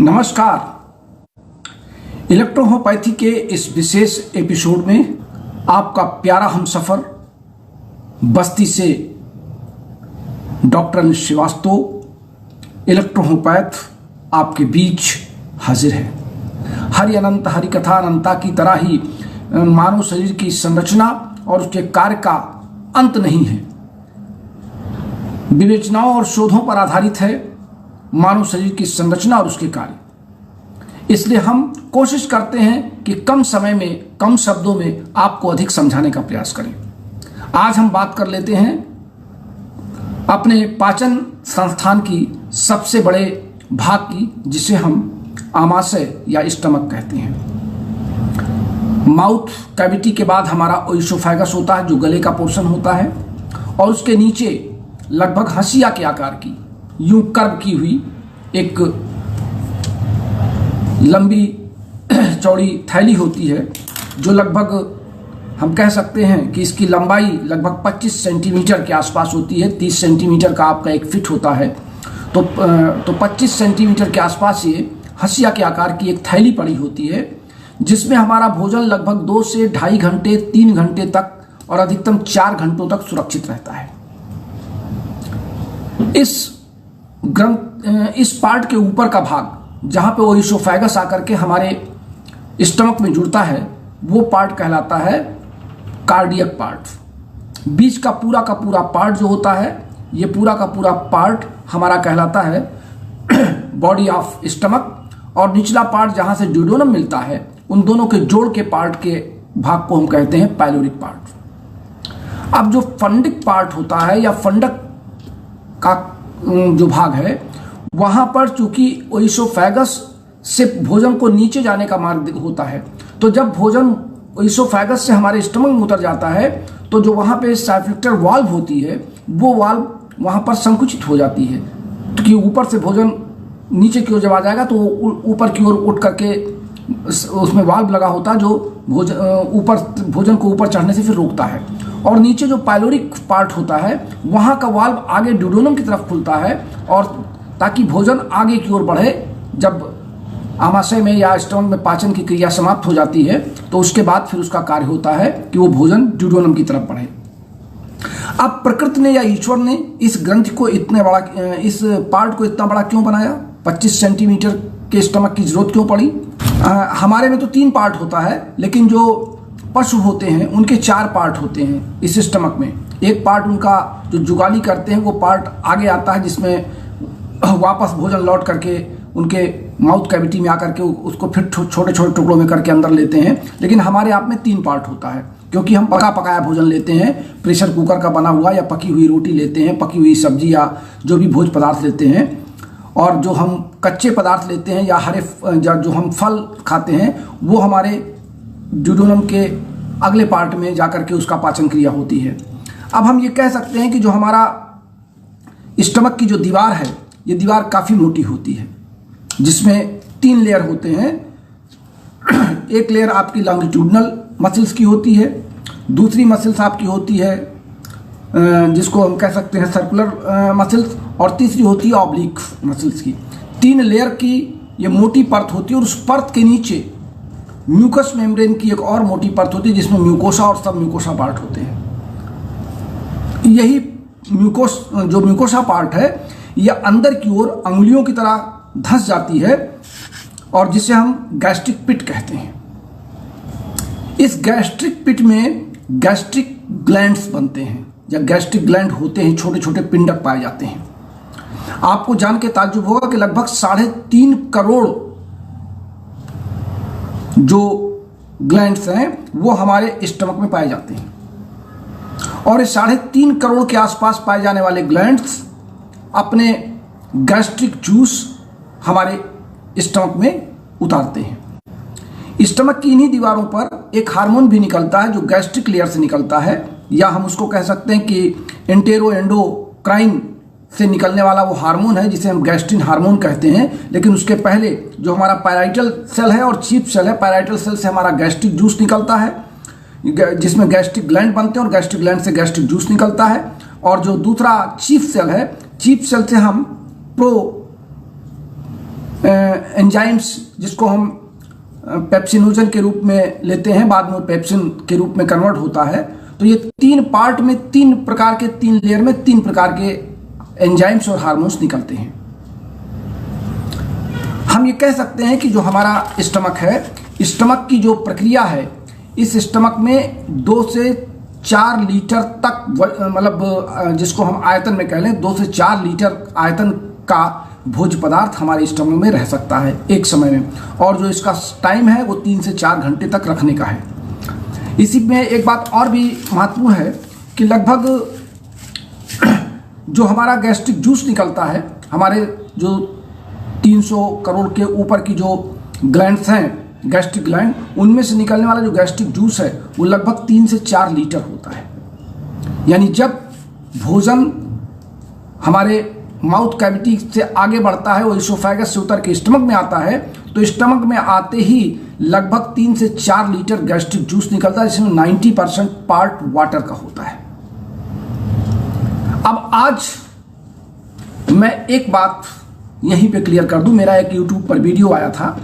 नमस्कार। इलेक्ट्रोहोम्योपैथी के इस विशेष एपिसोड में आपका प्यारा हमसफर बस्ती से डॉक्टर अनिल श्रीवास्तव इलेक्ट्रोहोम्योपैथ आपके बीच हाजिर है। हरि अनंत हरि कथा अनंता की तरह ही मानव शरीर की संरचना और उसके कार्य का अंत नहीं है। विवेचनाओं और शोधों पर आधारित है मानव शरीर की संरचना और उसके कार्य। इसलिए हम कोशिश करते हैं कि कम समय में कम शब्दों में आपको अधिक समझाने का प्रयास करें। आज हम बात कर लेते हैं अपने पाचन संस्थान की सबसे बड़े भाग की, जिसे हम आमाशय या स्टमक कहते हैं। माउथ कैविटी के बाद हमारा ओइसोफेगस होता है, जो गले का पोर्शन होता है, और उसके नीचे लगभग हंसिया के आकार की यूं कर्व की हुई एक लंबी चौड़ी थैली होती है, जो लगभग हम कह सकते हैं कि इसकी लंबाई लगभग 25 सेंटीमीटर के आसपास होती है। 30 सेंटीमीटर का आपका एक फिट होता है, तो 25 सेंटीमीटर के आसपास ये हंसिया के आकार की एक थैली पड़ी होती है, जिसमें हमारा भोजन लगभग 2 से 2.5 घंटे 3 घंटे तक और अधिकतम 4 घंटों तक सुरक्षित रहता है। इस पार्ट के ऊपर का भाग, जहां पे ओइसोफेगस आकर के हमारे स्टमक में जुड़ता है, वो पार्ट कहलाता है कार्डियक पार्ट। बीच का पूरा पार्ट जो होता है, ये पूरा का पूरा पार्ट हमारा कहलाता है बॉडी ऑफ स्टमक, और निचला पार्ट जहां से ड्यूडेनम मिलता है, उन दोनों के जोड़ के पार्ट के भाग को हम कहते हैं पाइलोरिक पार्ट। अब जो फंडिक पार्ट होता है या फंडक का जो भाग है, वहां पर चूंकि ओइसोफेगस से भोजन को नीचे जाने का मार्ग होता है, तो जब भोजन ओइसोफेगस से हमारे स्टमक में उतर जाता है, तो जो वहां पे साइफिक्टर वाल्व होती है, वो वाल्व वहां पर संकुचित हो जाती है, क्योंकि ऊपर से भोजन नीचे की ओर जब आ जाएगा तो ऊपर की ओर उठ करके उसमें वाल्व लगा होता है, जो भोजन को ऊपर चढ़ने से फिर रोकता है। और नीचे जो पाइलोरिक पार्ट होता है, वहां का वाल्व आगे ड्यूडेनम की तरफ खुलता है, और ताकि भोजन आगे की ओर बढ़े। जब आमाशय में या स्टमक में पाचन की क्रिया समाप्त हो जाती है, तो उसके बाद फिर उसका कार्य होता है कि वो भोजन ड्यूडेनम की तरफ बढ़े। अब प्रकृति ने या ईश्वर ने इस ग्रंथि को इस पार्ट को इतना बड़ा क्यों बनाया? 25 सेंटीमीटर के स्टमक की जरूरत क्यों पड़ी? हमारे में तो 3 पार्ट होता है, लेकिन जो पशु होते हैं उनके 4 पार्ट होते हैं इस स्टमक में। एक पार्ट उनका जो जुगाली करते हैं, वो पार्ट आगे आता है, जिसमें वापस भोजन लौट करके उनके माउथ कैविटी में आकर के उसको फिर छोटे छोटे टुकड़ों में करके अंदर लेते हैं। लेकिन हमारे आप में 3 पार्ट होता है, क्योंकि हम पकाया भोजन लेते हैं, प्रेशर कुकर का बना हुआ, या पकी हुई रोटी लेते हैं, पकी हुई सब्जी या जो भी भोज पदार्थ लेते हैं, और जो हम कच्चे पदार्थ लेते हैं या जो हम फल खाते हैं, वो हमारे ड्यूडेनम के अगले पार्ट में जाकर के उसका पाचन क्रिया होती है। अब हम ये कह सकते हैं कि जो हमारा स्टमक की जो दीवार है, ये दीवार काफ़ी मोटी होती है, जिसमें 3 लेयर होते हैं। एक लेयर आपकी लॉन्गिट्यूडनल मसल्स की होती है, दूसरी मसल्स आपकी होती है जिसको हम कह सकते हैं सर्कुलर मसल्स, और तीसरी होती है ऑब्लिक मसल्स की। 3 लेयर की ये मोटी परत होती है, और उस परत के नीचे म्यूकस मेम्ब्रेन की एक और मोटी परत होती है, जिसमें म्यूकोसा और सब म्यूकोसा पार्ट होते हैं। यही जो म्यूकोसा पार्ट है, यह अंदर की ओर अंगुलियों की तरह धंस जाती है, और जिसे हम गैस्ट्रिक पिट कहते हैं। इस गैस्ट्रिक पिट में गैस्ट्रिक ग्लैंड्स बनते हैं, या गैस्ट्रिक ग्लैंड होते हैं, छोटे छोटे पिंडक पाए जाते हैं। आपको जान के ताज्जुब होगा कि लगभग 3.5 करोड़ जो ग्लैंड्स हैं, वो हमारे स्टमक में पाए जाते हैं, और इस 3.5 करोड़ के आसपास पाए जाने वाले ग्लैंड्स अपने गैस्ट्रिक जूस हमारे स्टमक में उतारते हैं। स्टमक की इन्हीं दीवारों पर एक हार्मोन भी निकलता है, जो गैस्ट्रिक लेयर से निकलता है, या हम उसको कह सकते हैं कि एंटेरोएंडोक्राइन से निकलने वाला वो हार्मोन है, जिसे हम गैस्ट्रिन हार्मोन कहते हैं। लेकिन उसके पहले जो हमारा पैराइटल सेल है और चीफ सेल है, पैराइटल सेल से हमारा गैस्ट्रिक जूस निकलता है, जिसमें गैस्ट्रिक ग्लैंड बनते हैं, और गैस्ट्रिक ग्लैंड से गैस्ट्रिक जूस निकलता है। और जो दूसरा चीफ सेल है, चीफ सेल से हम एंजाइम्स जिसको हम पेप्सिनोजन के रूप में लेते हैं, बाद में पेप्सिन के रूप में कन्वर्ट होता है। तो ये 3 पार्ट में 3 प्रकार के 3 लेयर में 3 प्रकार के एंजाइम्स और हार्मोन्स निकलते हैं। हम ये कह सकते हैं कि जो हमारा स्टमक है, स्टमक की जो प्रक्रिया है, इस स्टमक में 2 से 4 लीटर तक, मतलब जिसको हम आयतन में कह लें, 2 से 4 लीटर आयतन का भोज्य पदार्थ हमारे स्टमक में रह सकता है एक समय में, और जो इसका टाइम है वो 3 से 4 घंटे तक रखने का है। इसी में एक बात और भी महत्वपूर्ण है कि लगभग जो हमारा गैस्ट्रिक जूस निकलता है, हमारे जो 300 करोड़ के ऊपर की जो ग्लैंड्स हैं, गैस्ट्रिक ग्लैंड, उनमें से निकलने वाला जो गैस्ट्रिक जूस है वो लगभग 3 से 4 लीटर होता है। यानी जब भोजन हमारे माउथ कैविटी से आगे बढ़ता है, वो इसोफेगस से उतर के स्टमक में आता है, तो स्टमक में आते ही लगभग 3 से 4 लीटर गैस्ट्रिक जूस निकलता है, जिसमें 90% पार्ट वाटर का होता है। अब आज मैं एक बात यहीं पे क्लियर कर दूं। मेरा एक YouTube पर वीडियो आया था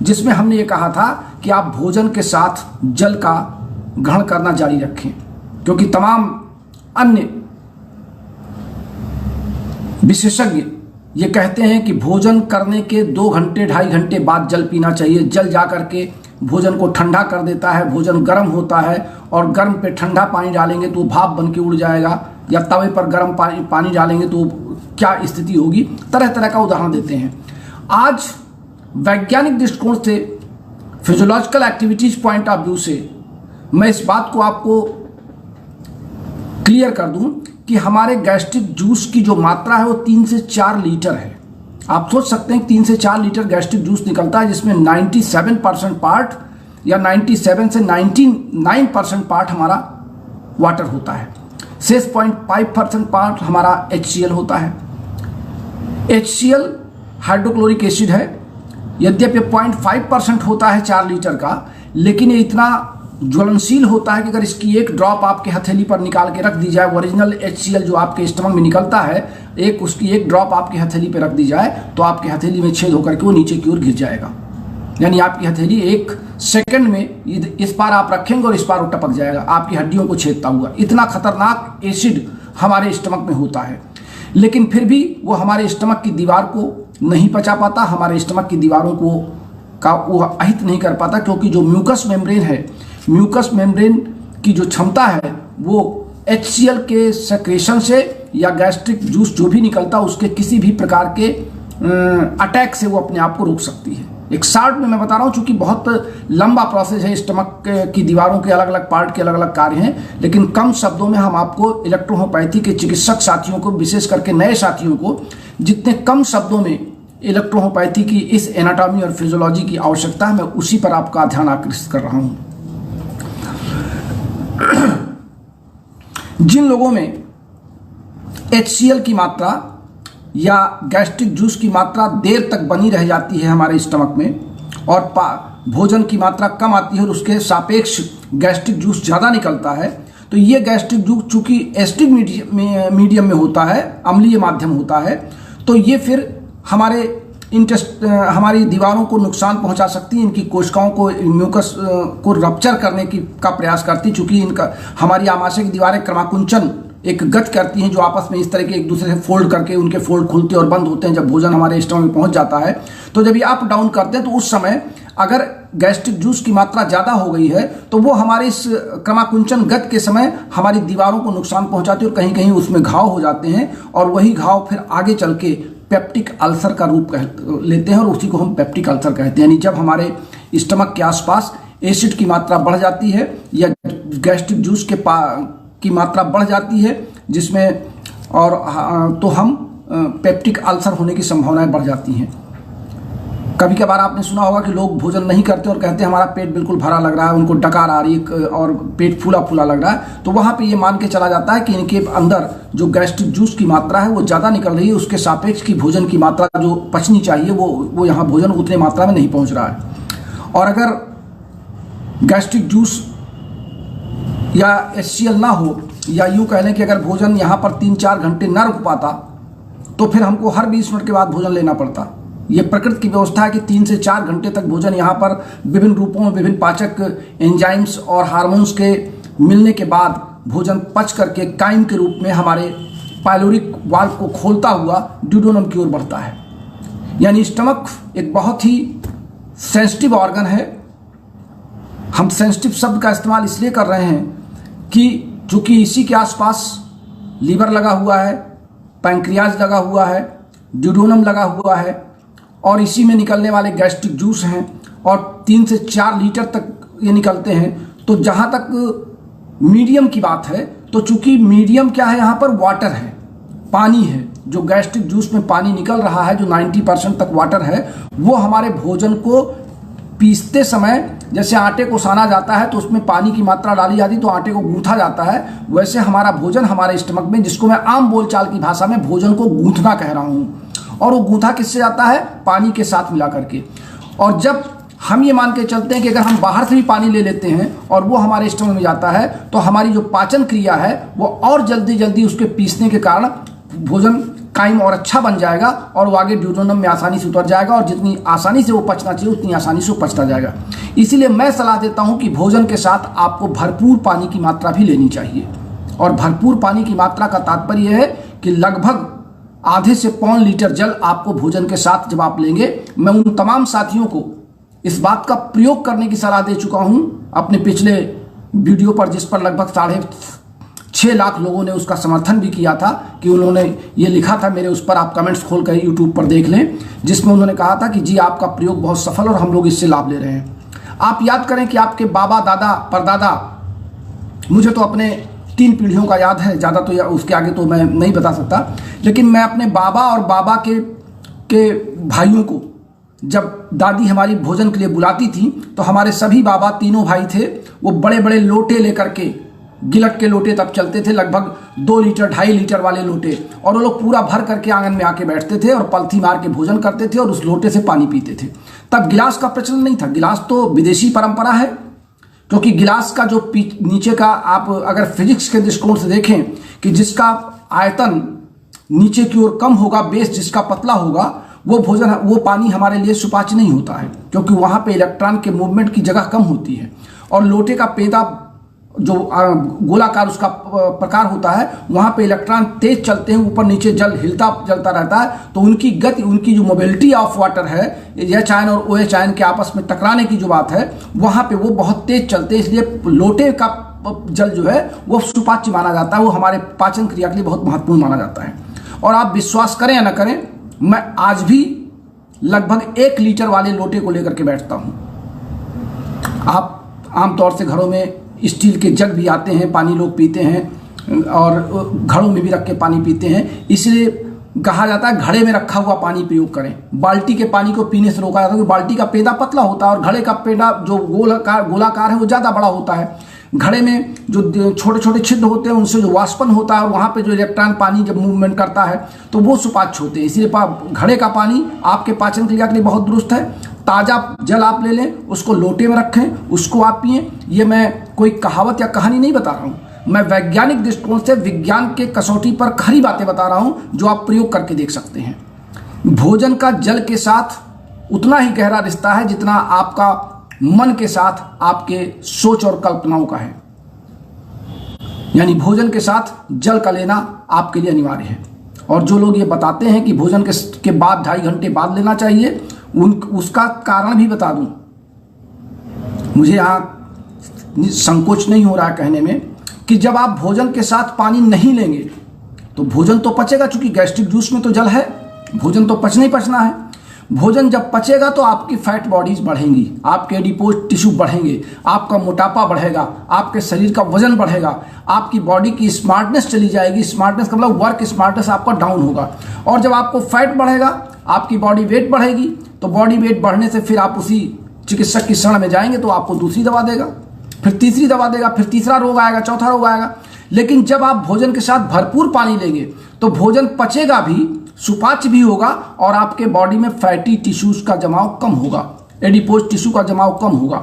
जिसमें हमने ये कहा था कि आप भोजन के साथ जल का ग्रहण करना जारी रखें, क्योंकि तमाम अन्य विशेषज्ञ ये कहते हैं कि भोजन करने के 2 घंटे 2.5 घंटे बाद जल पीना चाहिए। जल जा करके भोजन को ठंडा कर देता है, भोजन गर्म होता है और गर्म पे ठंडा पानी डालेंगे तो भाप बन के उड़ जाएगा, या तवे पर गर्म पानी डालेंगे तो क्या स्थिति होगी। तरह तरह का उदाहरण देते हैं। आज वैज्ञानिक दृष्टिकोण से, physiological activities point of view से मैं इस बात को आपको क्लियर कर दूं कि हमारे गैस्ट्रिक जूस की जो मात्रा है वो 3 से 4 लीटर है। आप सोच सकते हैं 3 से 4 लीटर गैस्ट्रिक जूस निकलता है, जिसमें 97% पार्ट या 97 से 99% पार्ट हमारा वाटर होता है। 6.5% पार्ट हमारा HCl होता है। HCl हाइड्रोक्लोरिक एसिड है। यद्यपि 0.5% होता है 4 लीटर का, लेकिन ये इतना ज्वलनशील होता है कि अगर इसकी एक ड्रॉप आपके हथेली पर निकाल के रख दी जाए, ओरिजिनल HCl जो आपके स्टमक में निकलता है, उसकी एक ड्रॉप आपकी हथेली पर रख दी जाए तो आपकी हथेली में छेद होकर के वो नीचे की ओर गिर जाएगा। यानी आपकी हथेली 1 सेकंड में इस पार आप रखेंगे और इस पार वो टपक जाएगा, आपकी हड्डियों को छेदता हुआ। इतना खतरनाक एसिड हमारे स्टमक में होता है, लेकिन फिर भी वो हमारे स्टमक की दीवार को नहीं पचा पाता, हमारे स्टमक की दीवारों को वो अहित नहीं कर पाता, क्योंकि जो म्यूकस मेम्ब्रेन है, म्यूकस मेम्ब्रेन की जो क्षमता है वो HCl के सेक्रेशन से या गैस्ट्रिक जूस जो भी निकलता है उसके किसी भी प्रकार के अटैक से वो अपने आप को रोक सकती है। एक शॉर्ट में मैं बता रहा हूँ, चूंकि बहुत लंबा प्रोसेस है, स्टमक की दीवारों के अलग अलग पार्ट के अलग अलग कार्य हैं, लेकिन कम शब्दों में हम आपको इलेक्ट्रोहोम्योपैथी के चिकित्सक साथियों को, विशेष करके नए साथियों को, जितने कम शब्दों में इलेक्ट्रोहोम्योपैथी की इस एनाटॉमी और फिजियोलॉजी की आवश्यकता है, मैं उसी पर आपका ध्यान आकर्षित कर रहा हूँ। जिन लोगों में HCl की मात्रा या गैस्ट्रिक जूस की मात्रा देर तक बनी रह जाती है हमारे स्टमक में, और भोजन की मात्रा कम आती है और उसके सापेक्ष गैस्ट्रिक जूस ज़्यादा निकलता है, तो ये गैस्ट्रिक जूस चूँकि एसिडिक मीडियम में होता है, अम्लीय माध्यम होता है, तो ये फिर हमारी दीवारों को नुकसान पहुंचा सकती है। इनकी कोशिकाओं को, म्यूकस को रप्चर करने का प्रयास करती, चूँकि इनका हमारी आमाशय की दीवारें क्रमाकुंचन एक गति करती हैं, जो आपस में इस तरह के एक दूसरे से फोल्ड करके उनके फोल्ड खुलते और बंद होते हैं जब भोजन हमारे स्टमक में पहुंच जाता है। तो जब ये अप डाउन करते हैं तो उस समय अगर गैस्ट्रिक जूस की मात्रा ज़्यादा हो गई है तो वो हमारे इस क्रमाकुंचन गति के समय हमारी दीवारों को नुकसान पहुंचाती है और कहीं कहीं उसमें घाव हो जाते हैं, और वही घाव फिर आगे चल के पेप्टिक अल्सर का रूप लेते हैं, और उसी को हम पेप्टिक अल्सर कहते हैं। यानी जब हमारे स्टमक के आसपास एसिड की मात्रा बढ़ जाती है या गैस्ट्रिक जूस की मात्रा बढ़ जाती है, जिसमें तो हम पेप्टिक अल्सर होने की संभावनाएं बढ़ जाती हैं। कभी कभार आपने सुना होगा कि लोग भोजन नहीं करते और कहते हैं हमारा पेट बिल्कुल भरा लग रहा है, उनको डकार आ रही है और पेट फूला फूला लग रहा है, तो वहाँ पे ये मान के चला जाता है कि इनके अंदर जो गैस्ट्रिक जूस की मात्रा है वो ज़्यादा निकल रही है, उसके सापेक्ष की भोजन की मात्रा जो पचनी चाहिए वो यहाँ भोजन उतने मात्रा में नहीं पहुँच रहा है। और अगर गैस्ट्रिक जूस या HCl ना हो, या यूँ कह लें कि अगर भोजन यहाँ पर 3-4 घंटे न रुक पाता, तो फिर हमको हर 20 मिनट के बाद भोजन लेना पड़ता, ये प्रकृति की व्यवस्था है कि 3 से 4 घंटे तक भोजन यहाँ पर विभिन्न रूपों में विभिन्न पाचक एंजाइम्स और हार्मोन्स के मिलने के बाद भोजन पच करके काइम के रूप में हमारे पाइलोरिक वाल्व को खोलता हुआ ड्यूडेनम की ओर बढ़ता है। यानी स्टमक एक बहुत ही सेंसिटिव ऑर्गन है। हम सेंसिटिव शब्द का इस्तेमाल इसलिए कर रहे हैं कि चूंकि इसी के आसपास लीवर लगा हुआ है, पैंक्रियाज लगा हुआ है, ड्यूडेनम लगा हुआ है और इसी में निकलने वाले गैस्ट्रिक जूस हैं और 3 से 4 लीटर तक ये निकलते हैं। तो जहाँ तक मीडियम की बात है, तो चूंकि मीडियम क्या है, यहाँ पर वाटर है, पानी है। जो गैस्ट्रिक जूस में पानी निकल रहा है, जो 90% तक वाटर है, वो हमारे भोजन को पीसते समय जैसे आटे को साना जाता है तो उसमें पानी की मात्रा डाली जाती है तो आटे को गूंथा जाता है, वैसे हमारा भोजन हमारे स्टमक में, जिसको मैं आम बोलचाल की भाषा में भोजन को गूंथना कह रहा हूँ, और वो गूंथा किससे जाता है, पानी के साथ मिला करके। और जब हम ये मान के चलते हैं कि अगर हम बाहर से भी पानी ले लेते हैं और वो हमारे स्टमक में जाता है तो हमारी जो पाचन क्रिया है वो और जल्दी जल्दी उसके पीसने के कारण भोजन काइम और अच्छा बन जाएगा और वो आगे ड्यूडेनम में आसानी से उतर जाएगा और जितनी आसानी से वो पचना चाहिए उतनी आसानी से वो पचता जाएगा। इसीलिए मैं सलाह देता हूँ कि भोजन के साथ आपको भरपूर पानी की मात्रा भी लेनी चाहिए। और भरपूर पानी की मात्रा का तात्पर्य है कि लगभग आधे से पौन लीटर जल आपको भोजन के साथ जब आप लेंगे। मैं उन तमाम साथियों को इस बात का प्रयोग करने की सलाह दे चुका हूं अपने पिछले वीडियो पर, जिस पर लगभग 6.5 लाख लोगों ने उसका समर्थन भी किया था, कि उन्होंने ये लिखा था मेरे उस पर, आप कमेंट्स खोल कर यूट्यूब पर देख लें, जिसमें उन्होंने कहा था कि जी आपका प्रयोग बहुत सफल और हम लोग इससे लाभ ले रहे हैं। आप याद करें कि आपके बाबा, दादा, परदादा, मुझे तो अपने 3 पीढ़ियों का याद है, ज़्यादा तो उसके आगे तो मैं नहीं बता सकता, लेकिन मैं अपने बाबा और बाबा के भाइयों को जब दादी हमारी भोजन के लिए बुलाती थी तो हमारे सभी बाबा, तीनों भाई थे, वो बड़े बड़े लोटे लेकर के, गिलट के लोटे तब चलते थे, लगभग 2 लीटर 2.5 लीटर वाले लोटे, और वो लोग पूरा भर करके आंगन में आके बैठते थे और पलथी मार के भोजन करते थे और उस लोटे से पानी पीते थे। तब गिलास का प्रचलन नहीं था, गिलास तो विदेशी परंपरा है, क्योंकि गिलास का जो नीचे का, आप अगर फिजिक्स के दृष्टिकोण से देखें कि जिसका आयतन नीचे की ओर कम होगा, बेस जिसका पतला होगा, वो पानी हमारे लिए सुपाच्य नहीं होता है, क्योंकि वहाँ पे इलेक्ट्रॉन के मूवमेंट की जगह कम होती है। और लोटे का पेदा जो गोलाकार उसका प्रकार होता है, वहाँ पे इलेक्ट्रॉन तेज चलते हैं, ऊपर नीचे जल हिलता जलता रहता है, तो उनकी गति, उनकी जो मोबिलिटी ऑफ वाटर है, एच आयन और ओ एच आयन के आपस में टकराने की जो बात है, वहाँ पे वो बहुत तेज चलते हैं। इसलिए लोटे का जल जो है वो सुपाच्य माना जाता है, वो हमारे पाचन क्रिया के लिए बहुत महत्वपूर्ण माना जाता है। और आप विश्वास करें या न करें, मैं आज भी लगभग 1 लीटर वाले लोटे को लेकर के बैठता हूँ। आप आमतौर से घरों में स्टील के जग भी आते हैं, पानी लोग पीते हैं और घड़ों में भी रख के पानी पीते हैं, इसलिए कहा जाता है घड़े में रखा हुआ पानी प्रयोग करें। बाल्टी के पानी को पीने से रोका जाता है, क्योंकि बाल्टी का पेड़ा पतला होता है और घड़े का पेड़ा जो गोलाकार है वो ज़्यादा बड़ा होता है। घड़े में जो छोटे छोटे छिद्र होते हैं उनसे जो वाष्पन होता है और वहाँ पे जो इलेक्ट्रॉन पानी जब मूवमेंट करता है तो वो सुपाच्य होते हैं। इसलिए घड़े का पानी आपके पाचन क्रिया के लिए बहुत दुरुस्त है। ताज़ा जल आप ले लें, उसको लोटे में रखें, उसको आप पिएं। ये मैं कोई कहावत या कहानी नहीं बता रहा हूँ, मैं वैज्ञानिक दृष्टिकोण से विज्ञान के कसौटी पर खरी बातें बता रहा हूँ, जो आप प्रयोग करके देख सकते हैं। भोजन का जल के साथ उतना ही गहरा रिश्ता है जितना आपका मन के साथ आपके सोच और कल्पनाओं का है। यानी भोजन के साथ जल का लेना आपके लिए अनिवार्य है। और जो लोग ये बताते हैं कि भोजन के बाद 2.5 घंटे बाद लेना चाहिए, उसका कारण भी बता दूं। मुझे यहाँ संकोच नहीं हो रहा है कहने में कि जब आप भोजन के साथ पानी नहीं लेंगे तो भोजन तो पचेगा, चूंकि गैस्ट्रिक जूस में तो जल है, भोजन तो पचना ही पचना है। भोजन जब पचेगा तो आपकी फैट बॉडीज बढ़ेंगी, आपके एडिपोज टिश्यू बढ़ेंगे, आपका मोटापा बढ़ेगा, आपके शरीर का वजन बढ़ेगा, आपकी बॉडी की स्मार्टनेस चली जाएगी। स्मार्टनेस का मतलब वर्क स्मार्टनेस आपका डाउन होगा। और जब आपको फैट बढ़ेगा, आपकी बॉडी वेट बढ़ेगी, तो बॉडी वेट बढ़ने से फिर आप उसी चिकित्सक की शरण में जाएंगे तो आपको दूसरी दवा देगा, फिर तीसरी दवा देगा, फिर तीसरा रोग आएगा, चौथा रोग आएगा। लेकिन जब आप भोजन के साथ भरपूर पानी लेंगे तो भोजन पचेगा भी, सुपाच्य भी होगा और आपके बॉडी में फैटी टिश्यूज का जमाव कम होगा, एडिपोज टिश्यू का जमाव कम होगा।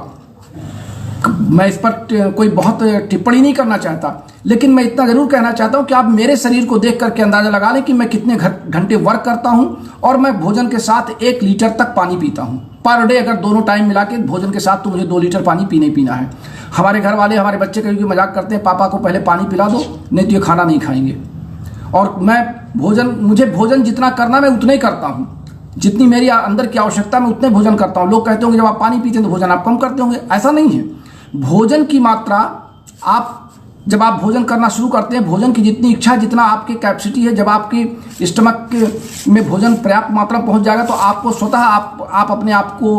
मैं इस पर कोई बहुत टिप्पणी नहीं करना चाहता, लेकिन मैं इतना जरूर कहना चाहता हूं कि आप मेरे शरीर को देख करके अंदाजा लगा लें कि मैं कितने घंटे वर्क करता हूं और मैं भोजन के साथ 1 लीटर तक पानी पीता हूं पर डे। अगर दोनों टाइम मिला के भोजन के साथ तो मुझे 2 लीटर पानी पीना है। हमारे घर वाले, हमारे बच्चे कभी मजाक करते हैं, पापा को पहले पानी पिला दो नहीं तो ये खाना नहीं खाएंगे। और मुझे भोजन जितना करना मैं उतना ही करता हूं, जितनी मेरी अंदर की आवश्यकता मैं उतने भोजन करता हूं। लोग कहते होंगे जब आप पानी पीते हैं तो भोजन आप कम करते होंगे, ऐसा नहीं है। भोजन की मात्रा जब आप भोजन करना शुरू करते हैं, भोजन की जितनी इच्छा, जितना आपकी कैपेसिटी है, जब आपके स्टमक में भोजन पर्याप्त मात्रा में पहुंच जाएगा तो आपको स्वतः आप अपने आप को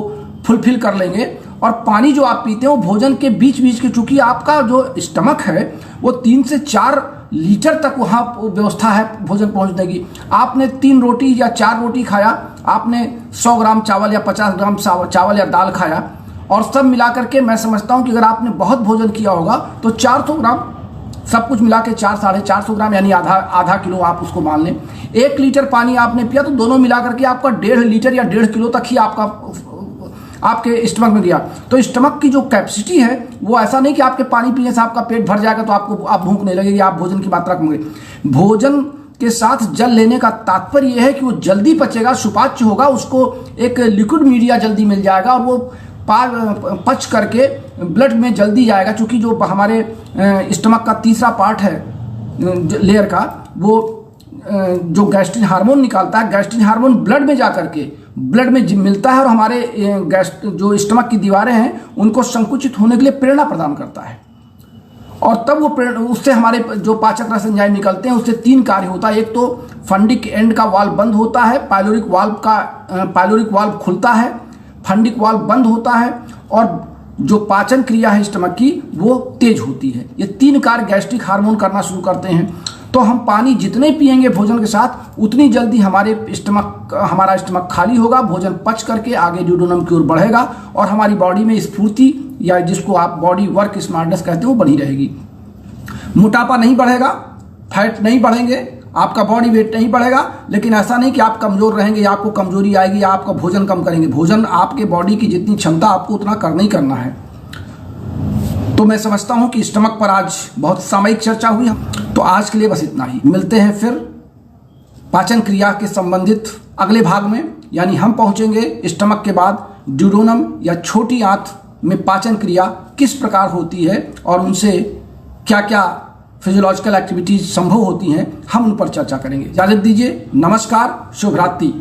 फुलफिल कर लेंगे। और पानी जो आप पीते हो भोजन के बीच बीच के, चूंकि आपका जो स्टमक है वो 3 से 4 लीटर तक वहाँ व्यवस्था है भोजन पहुँचने की। आपने 3 रोटी या 4 रोटी खाया, आपने 100 ग्राम चावल या 50 ग्राम चावल या दाल खाया, और सब मिलाकर के मैं समझता हूं कि अगर आपने बहुत भोजन किया होगा तो 400 ग्राम, सब कुछ मिला के 400-450 ग्राम, यानी आधा किलो आप उसको मान लें। 1 लीटर पानी आपने पिया तो दोनों मिलाकर के आपका 1.5 लीटर या 1.5 किलो तक ही आपके स्टमक में गया। तो स्टमक की जो कैपेसिटी है वो ऐसा नहीं कि आपके पानी पीने से आपका पेट भर जाएगा तो आप भूख नहीं लगेगी, आप भोजन की मात्रा कम करेंगे। भोजन के साथ जल लेने का तात्पर्य यह है कि वो जल्दी पचेगा, सुपाच्य होगा, उसको एक लिक्विड मीडिया जल्दी मिल जाएगा और वो पच करके ब्लड में जल्दी जाएगा। क्योंकि जो हमारे स्टमक का तीसरा पार्ट है लेयर का, वो जो गैस्ट्रिन हार्मोन निकालता है, गैस्ट्रिन हार्मोन ब्लड में जाकर के ब्लड में मिलता है और हमारे जो स्टमक की दीवारें हैं उनको संकुचित होने के लिए प्रेरणा प्रदान करता है। और तब वो उससे हमारे जो पाचक रस एंजाइम निकलते हैं, उससे 3 कार्य होता है। एक तो फंडिक एंड का वाल्व बंद होता है, पाइलोरिक वाल्व खुलता है, फंडिक वाल्व बंद होता है, और जो पाचन क्रिया है स्टमक की वो तेज होती है। ये 3 कार्य गैस्ट्रिक हार्मोन करना शुरू करते हैं। तो हम पानी जितने पिएंगे भोजन के साथ उतनी जल्दी हमारा स्टमक खाली होगा, भोजन पच करके आगे ड्यूडेनम की ओर बढ़ेगा और हमारी बॉडी में स्फूर्ति, या जिसको आप बॉडी वर्क स्मार्टनेस कहते हैं, वो बनी रहेगी। मोटापा नहीं बढ़ेगा, फैट नहीं बढ़ेंगे, आपका बॉडी वेट नहीं बढ़ेगा। लेकिन ऐसा नहीं कि आप कमजोर रहेंगे या आपको कमजोरी आएगी या आपका भोजन कम करेंगे। भोजन आपके बॉडी की जितनी क्षमता आपको उतना करना ही करना है। तो मैं समझता हूं कि स्टमक पर आज बहुत सामयिक चर्चा हुई। तो आज के लिए बस इतना ही। मिलते हैं फिर पाचन क्रिया के संबंधित अगले भाग में, यानी हम पहुंचेंगे स्टमक के बाद ड्यूडेनम या छोटी आंत में पाचन क्रिया किस प्रकार होती है और उनसे क्या क्या फिजियोलॉजिकल एक्टिविटीज संभव होती हैं, हम उन पर चर्चा करेंगे। इजाजत दीजिए, नमस्कार, शुभ रात्रि।